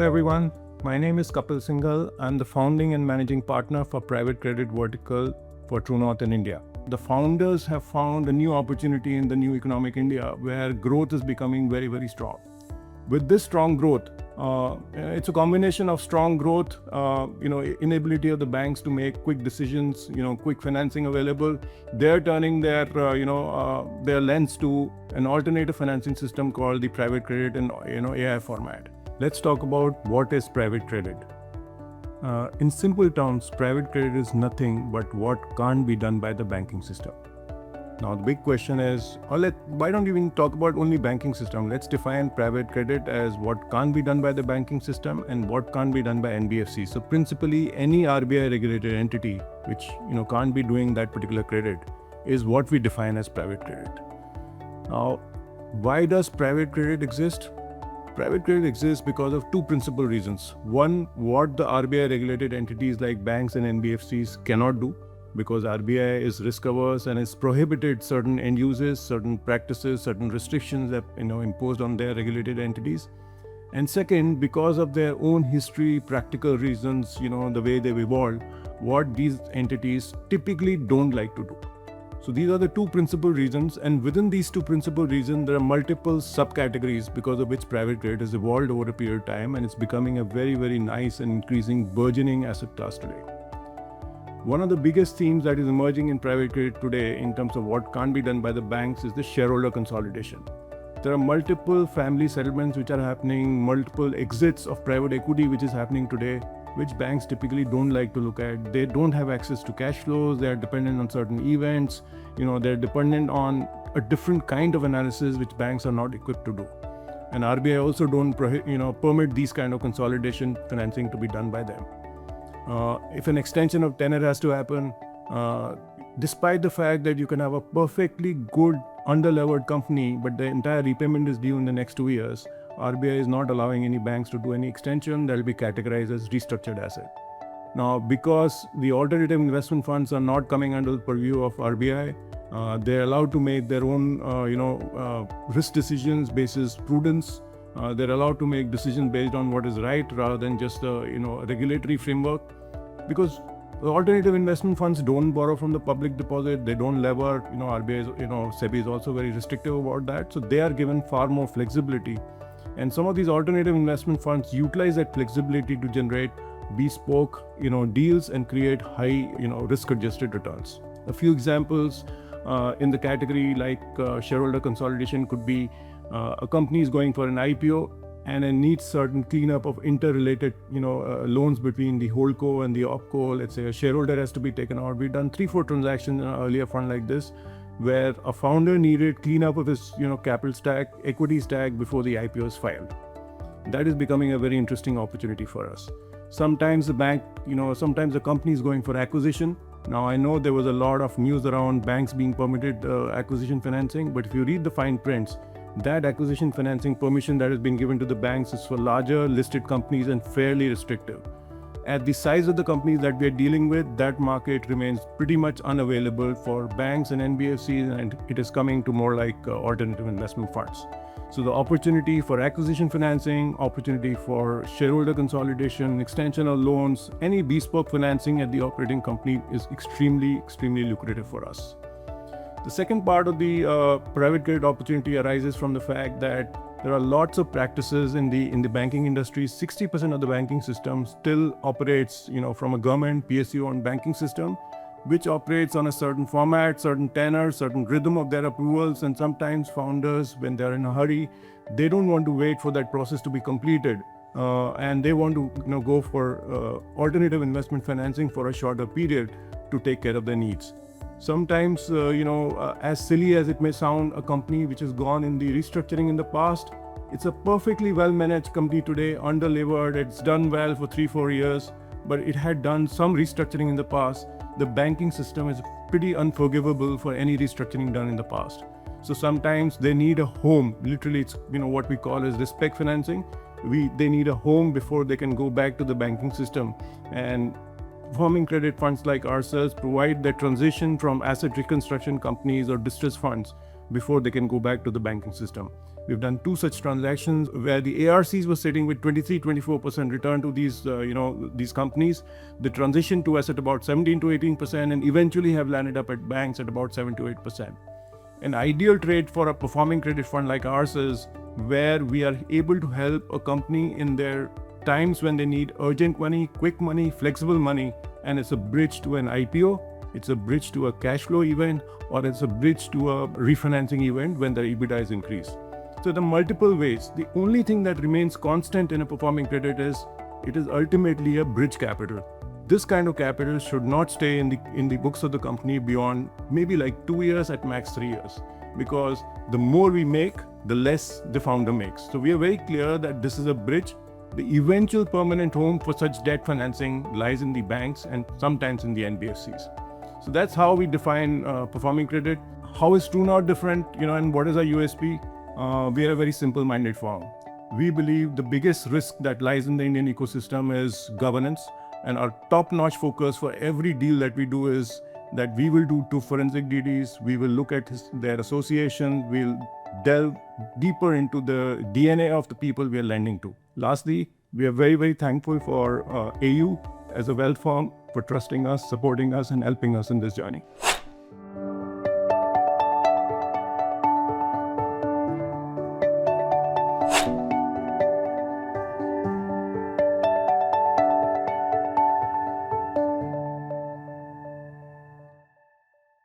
everyone. My name is Kapil Singhal. I'm the founding and managing partner for private credit vertical for True North in India. The founders have found a new opportunity in the new economic India where growth is becoming very, very strong. With this strong growth, it's a combination of strong growth, inability of the banks to make quick decisions, quick financing available. They're turning their lens to an alternative financing system called the private credit in AI format. Let's talk about what is private credit. In simple terms, private credit is nothing but what can't be done by the banking system. Now the big question is, why don't we even talk about only banking system? Let's define private credit as what can't be done by the banking system and what can't be done by NBFCs. So principally, any RBI regulated entity which can't be doing that particular credit is what we define as private credit. Now, why does private credit exist? Private credit exists because of two principal reasons. One, what the RBI regulated entities like banks and NBFCs cannot do, because RBI is risk averse and has prohibited certain end uses, certain practices, certain restrictions that imposed on their regulated entities. And second, because of their own history, practical reasons, the way they've evolved, what these entities typically don't like to do. So these are the two principal reasons, and within these two principal reasons, there are multiple subcategories because of which private credit has evolved over a period of time, and it's becoming a very, very nice and increasing burgeoning asset class today. One of the biggest themes that is emerging in private credit today in terms of what can't be done by the banks is the shareholder consolidation. There are multiple family settlements which are happening, multiple exits of private equity which is happening today, which banks typically don't like to look at. They don't have access to cash flows, they are dependent on certain events, they're dependent on a different kind of analysis which banks are not equipped to do. And RBI also don't permit these kind of consolidation financing to be done by them. If an extension of tenure has to happen, despite the fact that you can have a perfectly good under-levered company, but the entire repayment is due in the next 2 years, RBI is not allowing any banks to do any extension that will be categorized as restructured asset. Now, because the alternative investment funds are not coming under the purview of RBI, they're allowed to make their own, risk decisions basis prudence. They're allowed to make decisions based on what is right rather than just a regulatory framework, because the alternative investment funds don't borrow from the public deposit, they don't lever. RBI, SEBI is also very restrictive about that, so they are given far more flexibility. And some of these alternative investment funds utilize that flexibility to generate bespoke, deals and create high, risk-adjusted returns. A few examples in the category like shareholder consolidation could be a company is going for an IPO and it needs certain cleanup of interrelated, loans between the holdco and the opco. Let's say a shareholder has to be taken out. We've done 3-4 transactions in an earlier fund like this, where a founder needed cleanup of his, capital stack, equity stack before the IPO is filed. That is becoming a very interesting opportunity for us. Sometimes the bank, sometimes the company is going for acquisition. Now, I know there was a lot of news around banks being permitted acquisition financing, but if you read the fine prints, that acquisition financing permission that has been given to the banks is for larger listed companies and fairly restrictive. At the size of the companies that we are dealing with, that market remains pretty much unavailable for banks and NBFCs, and it is coming to more like alternative investment funds. So the opportunity for acquisition financing, opportunity for shareholder consolidation, extension of loans, any bespoke financing at the operating company is extremely, extremely lucrative for us. The second part of the private credit opportunity arises from the fact that there are lots of practices in the banking industry. 60% of the banking system still operates, from a government PSU-owned banking system, which operates on a certain format, certain tenor, certain rhythm of their approvals. And sometimes founders, when they're in a hurry, they don't want to wait for that process to be completed, and they want to, go for alternative investment financing for a shorter period to take care of their needs. Sometimes, as silly as it may sound, a company which has gone in the restructuring in the past, it's a perfectly well-managed company today, under-levered, it's done well for 3-4 years, but it had done some restructuring in the past. The banking system is pretty unforgivable for any restructuring done in the past. So sometimes they need a home. Literally, it's what we call as respect financing. They need a home before they can go back to the banking system. And performing credit funds like ourselves provide that transition from asset reconstruction companies or distress funds before they can go back to the banking system. We've done 2 such transactions where the ARCs were sitting with 23-24% return to these companies. They transitioned to us at about 17 to 18% and eventually have landed up at banks at about 7 to 8%. An ideal trade for a performing credit fund like ours is where we are able to help a company in their times when they need urgent money, quick money, flexible money, and it's a bridge to an IPO, it's a bridge to a cash flow event, or it's a bridge to a refinancing event when their EBITDA is increased. So the multiple ways. The only thing that remains constant in a performing credit is it is ultimately a bridge capital. This kind of capital should not stay in the books of the company beyond maybe like 2 years, at max 3 years, because the more we make, the less the founder makes. So we are very clear that this is a bridge. The eventual permanent home for such debt financing lies in the banks and sometimes in the NBCs. So that's how we define performing credit. How is TrueNorth different, and what is our USP? We are a very simple-minded firm. We believe the biggest risk that lies in the Indian ecosystem is governance, and our top-notch focus for every deal that we do is that we will do 2 forensic DDs, we will look at their association, we'll delve deeper into the DNA of the people we are lending to. Lastly, we are very, very thankful for AU as a wealth firm for trusting us, supporting us, and helping us in this journey.